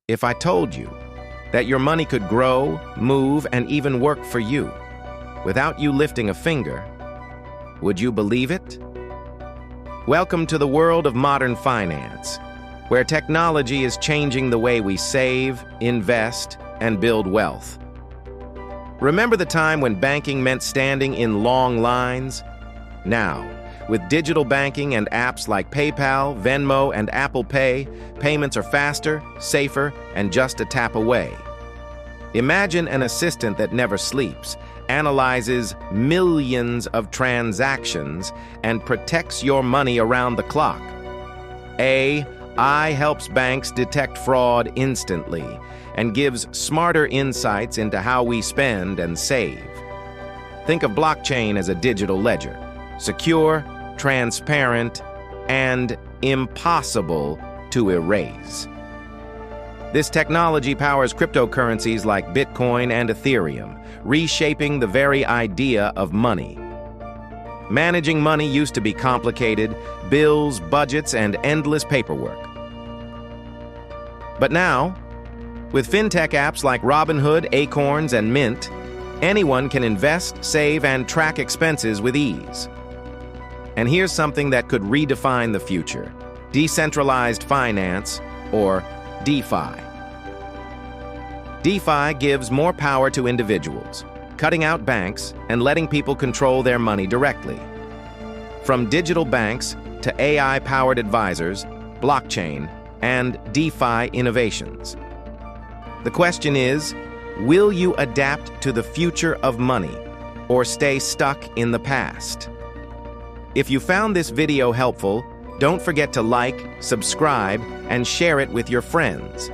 If I told you that your money could grow, move, and even work for you without you lifting a finger, would you believe it? Welcome to the world of modern finance, where technology is changing the way we save, invest, and build wealth. Remember the time when banking meant standing in long lines? Now, with digital banking and apps like PayPal, Venmo, and Apple Pay, payments are faster, safer, and just a tap away. Imagine an assistant that never sleeps, analyzes millions of transactions, and protects your money around the clock. AI helps banks detect fraud instantly and gives smarter insights into how we spend and save. Think of blockchain as a digital ledger, secure, transparent, and impossible to erase. This technology powers cryptocurrencies like Bitcoin and Ethereum, reshaping the very idea of money. Managing money used to be complicated, bills, budgets, and endless paperwork. But now, with fintech apps like Robinhood, Acorns, and Mint, anyone can invest, save, and track expenses with ease. And here's something that could redefine the future: decentralized finance, or DeFi. DeFi gives more power to individuals, cutting out banks and letting people control their money directly. From digital banks to AI-powered advisors, blockchain, and DeFi innovations. The question is, will you adapt to the future of money or stay stuck in the past? If you found this video helpful, don't forget to like, subscribe, and share it with your friends.